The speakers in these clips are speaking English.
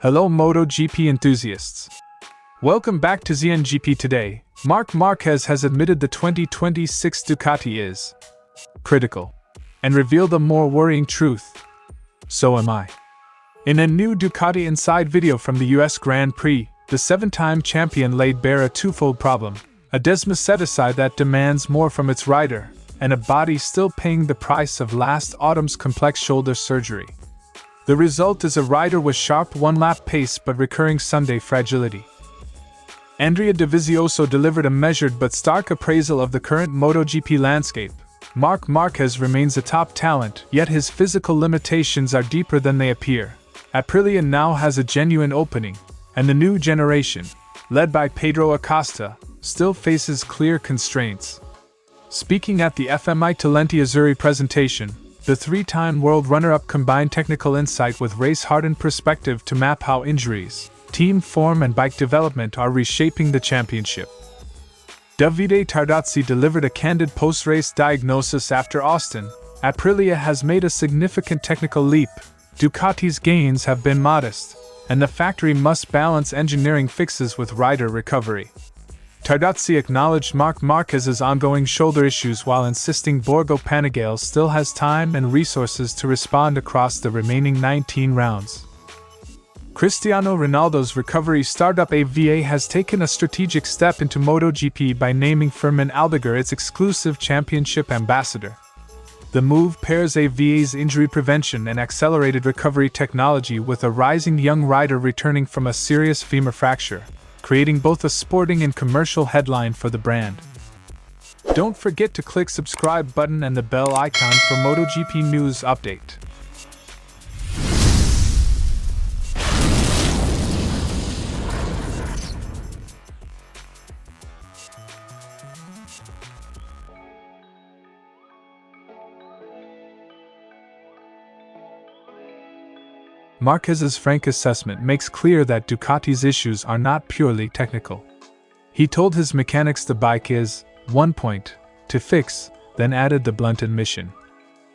Hello MotoGP enthusiasts. Welcome back to ZNGP Today. Marc Márquez has admitted the 2026 Ducati is critical and revealed a more worrying truth. So am I. In a new Ducati Inside video from the US Grand Prix, the seven-time champion laid bare a twofold problem: a Desmosedici that demands more from its rider, and a body still paying the price of last autumn's complex shoulder surgery. The result is a rider with sharp one-lap pace but recurring Sunday fragility. Andrea Dovizioso delivered a measured but stark appraisal of the current MotoGP landscape. Marc Márquez remains a top talent, yet his physical limitations are deeper than they appear. Aprilia now has a genuine opening, and the new generation, led by Pedro Acosta, still faces clear constraints. Speaking at the FMI Talenti Azzurri presentation, the three-time world runner-up combined technical insight with race-hardened perspective to map how injuries, team form and bike development are reshaping the championship. Davide Tardozzi delivered a candid post-race diagnosis after Austin. Aprilia has made a significant technical leap. Ducati's gains have been modest, and the factory must balance engineering fixes with rider recovery. Tardozzi acknowledged Marc Márquez's ongoing shoulder issues while insisting Borgo Panigale still has time and resources to respond across the remaining 19 rounds. Cristiano Ronaldo's recovery startup AVA has taken a strategic step into MotoGP by naming Firmin Albuquerque its exclusive championship ambassador. The move pairs AVA's injury prevention and accelerated recovery technology with a rising young rider returning from a serious femur fracture, creating both a sporting and commercial headline for the brand. Don't forget to click subscribe button and the bell icon for MotoGP news update. Marquez's frank assessment makes clear that Ducati's issues are not purely technical. He told his mechanics the bike is one point to fix, then added the blunt admission: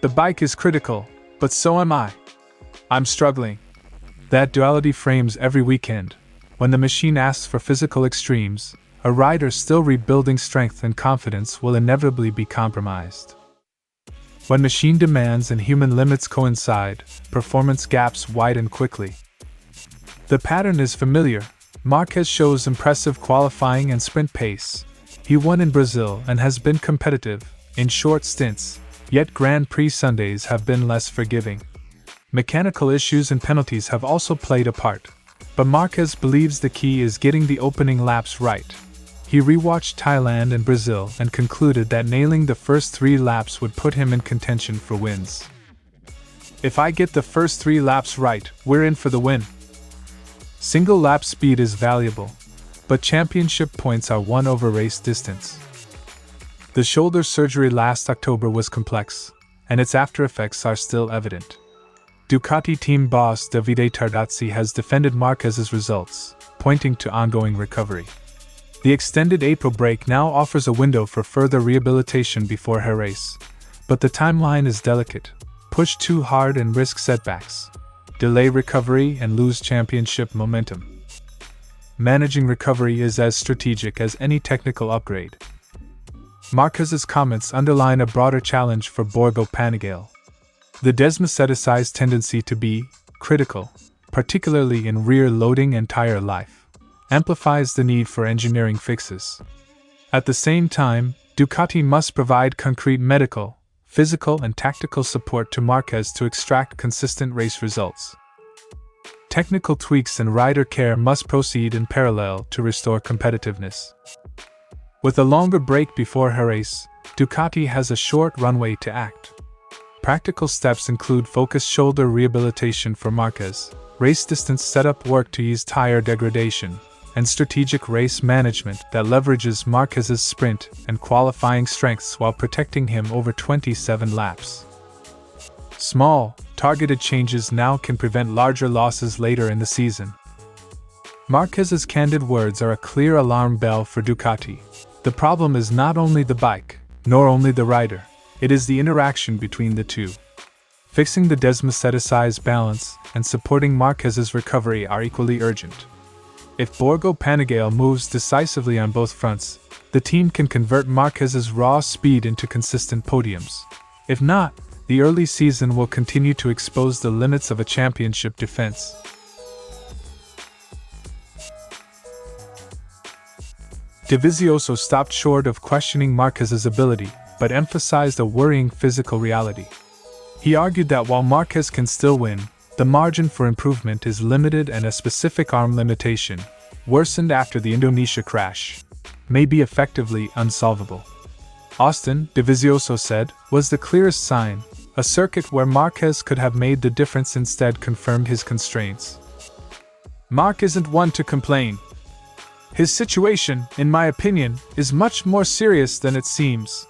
"The bike is critical, but so am I. I'm struggling." That duality frames every weekend. When the machine asks for physical extremes, a rider still rebuilding strength and confidence will inevitably be compromised. When machine demands and human limits coincide, performance gaps widen quickly. The pattern is familiar. Marquez shows impressive qualifying and sprint pace. He won in Brazil and has been competitive, in short stints, yet Grand Prix Sundays have been less forgiving. Mechanical issues and penalties have also played a part, but Marquez believes the key is getting the opening laps right. He rewatched Thailand and Brazil and concluded that nailing the first 3 laps would put him in contention for wins. "If I get the first 3 laps right, we're in for the win." Single lap speed is valuable, but championship points are won over race distance. The shoulder surgery last October was complex, and its aftereffects are still evident. Ducati team boss Davide Tardozzi has defended Marquez's results, pointing to ongoing recovery. The extended April break now offers a window for further rehabilitation before her race, but the timeline is delicate. Push too hard and risk setbacks. Delay recovery and lose championship momentum. Managing recovery is as strategic as any technical upgrade. Marquez's comments underline a broader challenge for Borgo Panigale. The Desmosedici's tendency to be critical, particularly in rear loading and tire life, amplifies the need for engineering fixes. At the same time, Ducati must provide concrete medical, physical and tactical support to Marquez to extract consistent race results. Technical tweaks and rider care must proceed in parallel to restore competitiveness. With a longer break before her race, Ducati has a short runway to act. Practical steps include focused shoulder rehabilitation for Marquez, race distance setup work to ease tire degradation, and strategic race management that leverages Marquez's sprint and qualifying strengths while protecting him over 27 laps. Small, targeted changes now can prevent larger losses later in the season. Marquez's candid words are a clear alarm bell for Ducati. The problem is not only the bike, nor only the rider, it is the interaction between the two. Fixing the Desmosedici balance and supporting Marquez's recovery are equally urgent. If Borgo Panigale moves decisively on both fronts, the team can convert Marquez's raw speed into consistent podiums. If not, the early season will continue to expose the limits of a championship defense. Dovizioso stopped short of questioning Marquez's ability, but emphasized a worrying physical reality. He argued that while Marquez can still win, the margin for improvement is limited and a specific arm limitation, worsened after the Indonesia crash, may be effectively unsolvable. Austin, Dovizioso said, was the clearest sign. A circuit where Marquez could have made the difference instead confirmed his constraints. Marc isn't one to complain. His situation, in my opinion, is much more serious than it seems.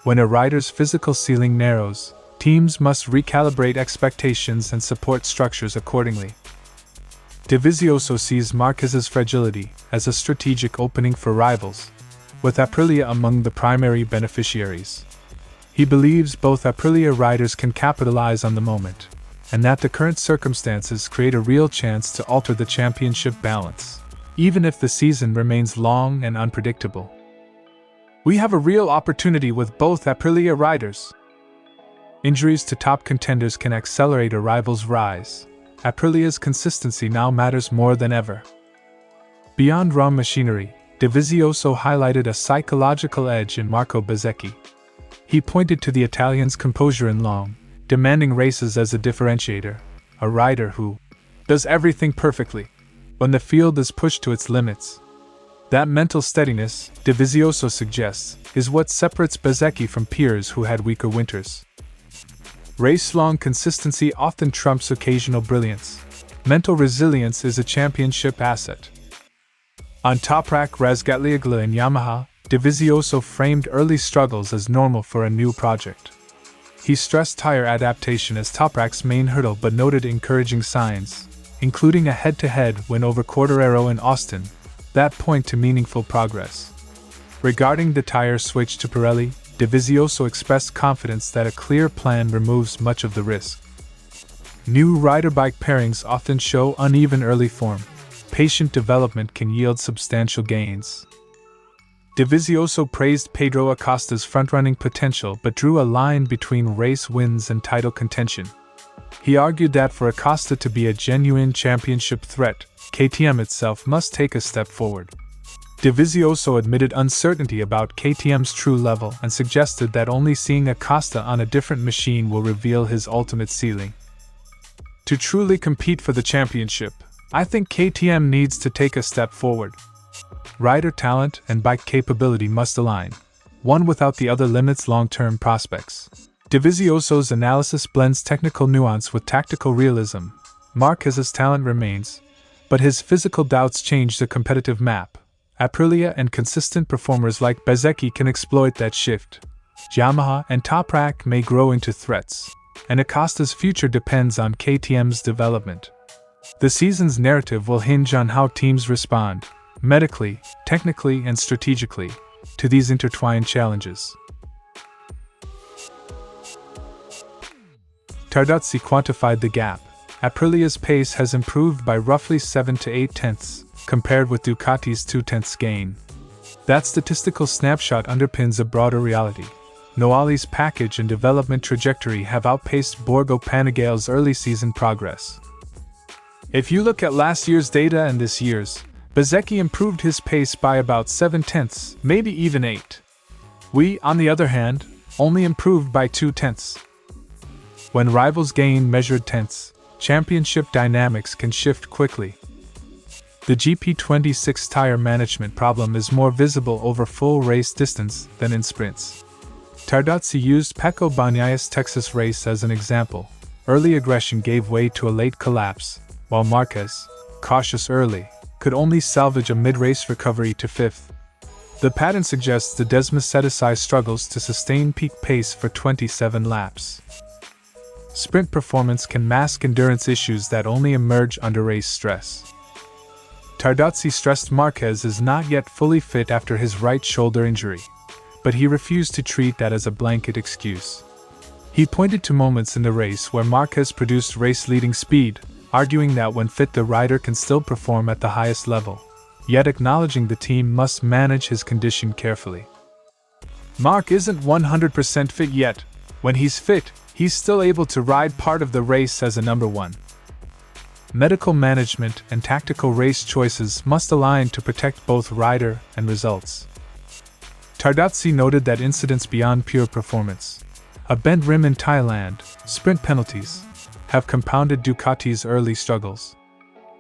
When a rider's physical ceiling narrows, teams must recalibrate expectations and support structures accordingly. Dovizioso sees Marquez's fragility as a strategic opening for rivals, with Aprilia among the primary beneficiaries. He believes both Aprilia riders can capitalize on the moment, and that the current circumstances create a real chance to alter the championship balance, even if the season remains long and unpredictable. We have a real opportunity with both Aprilia riders. Injuries to top contenders can accelerate a rival's rise. Aprilia's consistency now matters more than ever. Beyond raw machinery, Dovizioso highlighted a psychological edge in Marco Bezzecchi. He pointed to the Italian's composure in long, demanding races as a differentiator, a rider who does everything perfectly when the field is pushed to its limits. That mental steadiness, Dovizioso suggests, is what separates Bezzecchi from peers who had weaker winters. Race-long consistency often trumps occasional brilliance. Mental resilience is a championship asset. On Toprak Razgatlioglu and Yamaha, Dovizioso framed early struggles as normal for a new project. He stressed tire adaptation as Toprak's main hurdle but noted encouraging signs, including a head-to-head win over Quartararo in Austin, that point to meaningful progress. Regarding the tire switch to Pirelli, Dovizioso expressed confidence that a clear plan removes much of the risk. New rider-bike pairings often show uneven early form. Patient development can yield substantial gains. Dovizioso praised Pedro Acosta's front-running potential but drew a line between race wins and title contention. He argued that for Acosta to be a genuine championship threat, KTM itself must take a step forward. Dovizioso admitted uncertainty about KTM's true level and suggested that only seeing Acosta on a different machine will reveal his ultimate ceiling. To truly compete for the championship, I think KTM needs to take a step forward. Rider talent and bike capability must align. One without the other limits long-term prospects. Dovizioso's analysis blends technical nuance with tactical realism. Marquez's talent remains, but his physical doubts change the competitive map. Aprilia and consistent performers like Bezzecchi can exploit that shift. Yamaha and Toprak may grow into threats, and Acosta's future depends on KTM's development. The season's narrative will hinge on how teams respond, medically, technically, and strategically, to these intertwined challenges. Tardozzi quantified the gap. Aprilia's pace has improved by roughly 7 to 8 tenths, compared with Ducati's 2 tenths gain. That statistical snapshot underpins a broader reality. Noali's package and development trajectory have outpaced Borgo Panigale's early season progress. If you look at last year's data and this year's, Bezzecchi improved his pace by about 7 tenths, maybe even 8. We, on the other hand, only improved by 2 tenths. When rivals gain measured tenths, championship dynamics can shift quickly. The GP26 tire management problem is more visible over full race distance than in sprints. Tardozzi used Pecco Bagnaia's Texas race as an example. Early aggression gave way to a late collapse, while Marquez, cautious early, could only salvage a mid-race recovery to 5th. The pattern suggests the Desmosedici struggles to sustain peak pace for 27 laps. Sprint performance can mask endurance issues that only emerge under race stress. Tardozzi stressed Marquez is not yet fully fit after his right shoulder injury, but he refused to treat that as a blanket excuse. He pointed to moments in the race where Marquez produced race-leading speed, arguing that when fit the rider can still perform at the highest level, yet acknowledging the team must manage his condition carefully. Marc isn't 100% fit yet. When he's fit, he's still able to ride part of the race as a number one. Medical management and tactical race choices must align to protect both rider and results. Tardozzi noted that incidents beyond pure performance, a bent rim in Thailand, sprint penalties, have compounded Ducati's early struggles.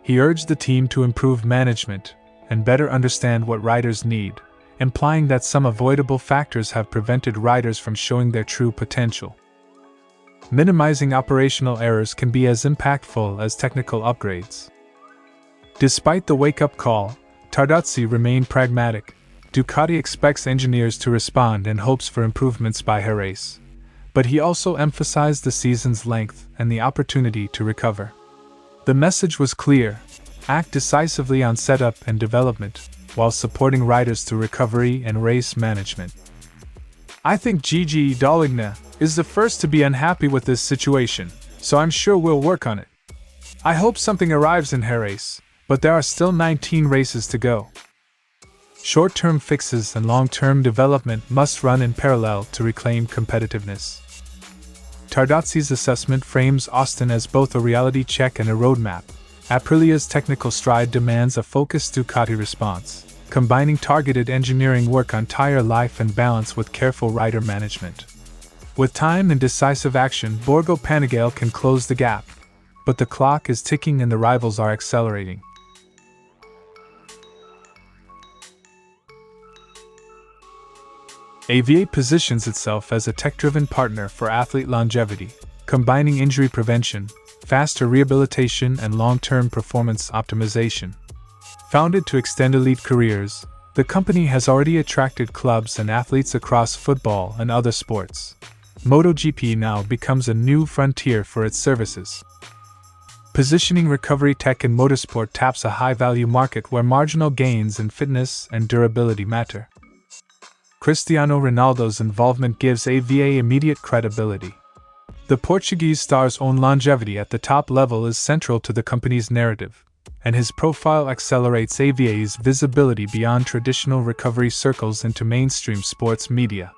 He urged the team to improve management and better understand what riders need, implying that some avoidable factors have prevented riders from showing their true potential. Minimizing operational errors can be as impactful as technical upgrades. Despite the wake-up call, Tardozzi remained pragmatic. Ducati expects engineers to respond and hopes for improvements by Jerez. But he also emphasized the season's length and the opportunity to recover. The message was clear: act decisively on setup and development, while supporting riders through recovery and race management. I think Gigi Dall'Igna is the first to be unhappy with this situation, so I'm sure we'll work on it. I hope something arrives in Jerez, but there are still 19 races to go. Short-term fixes and long-term development must run in parallel to reclaim competitiveness. Tardozzi's assessment frames Austin as both a reality check and a roadmap. Aprilia's technical stride demands a focused Ducati response, combining targeted engineering work on tire life and balance with careful rider management. With time and decisive action, Borgo Panigale can close the gap, but the clock is ticking and the rivals are accelerating. AVA positions itself as a tech-driven partner for athlete longevity, combining injury prevention, faster rehabilitation, and long-term performance optimization. Founded to extend elite careers, the company has already attracted clubs and athletes across football and other sports. MotoGP now becomes a new frontier for its services. Positioning recovery tech in motorsport taps a high-value market where marginal gains in fitness and durability matter. Cristiano Ronaldo's involvement gives AVA immediate credibility. The Portuguese star's own longevity at the top level is central to the company's narrative, and his profile accelerates AVA's visibility beyond traditional recovery circles into mainstream sports media.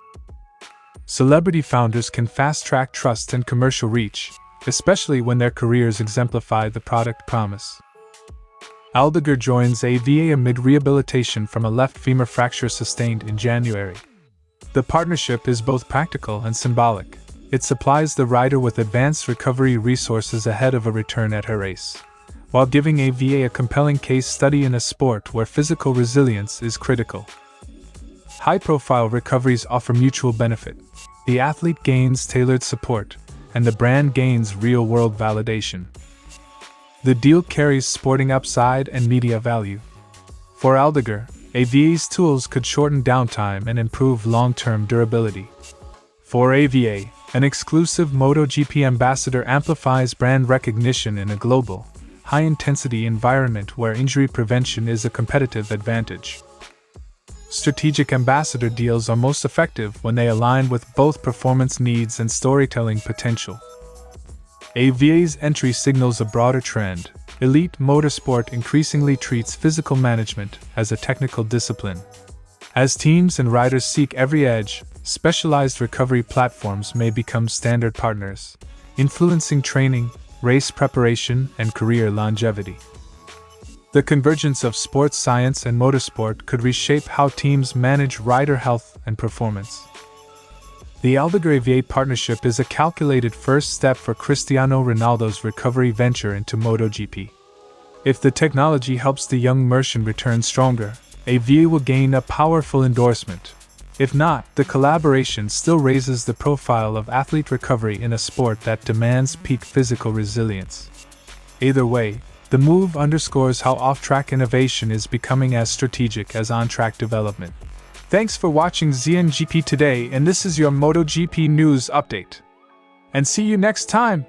Celebrity founders can fast-track trust and commercial reach, especially when their careers exemplify the product promise. Aldeguer joins AVA amid rehabilitation from a left femur fracture sustained in January. The partnership is both practical and symbolic. It supplies the rider with advanced recovery resources ahead of a return at Jerez, while giving AVA a compelling case study in a sport where physical resilience is critical. High-profile recoveries offer mutual benefit. The athlete gains tailored support, and the brand gains real-world validation. The deal carries sporting upside and media value. For Aldeguer, AVA's tools could shorten downtime and improve long-term durability. For AVA, an exclusive MotoGP ambassador amplifies brand recognition in a global, high-intensity environment where injury prevention is a competitive advantage. Strategic ambassador deals are most effective when they align with both performance needs and storytelling potential. AVA's entry signals a broader trend. Elite motorsport increasingly treats physical management as a technical discipline. As teams and riders seek every edge, specialized recovery platforms may become standard partners, influencing training, race preparation, and career longevity. The convergence of sports science and motorsport could reshape how teams manage rider health and performance. The Aldeguer-AVA partnership is a calculated first step for Cristiano Ronaldo's recovery venture into MotoGP. If the technology helps the young Mercian return stronger, AVA will gain a powerful endorsement. If not, the collaboration still raises the profile of athlete recovery in a sport that demands peak physical resilience. Either way, the move underscores how off-track innovation is becoming as strategic as on-track development. Thanks for watching ZNGP Today, and this is your MotoGP news update. And see you next time!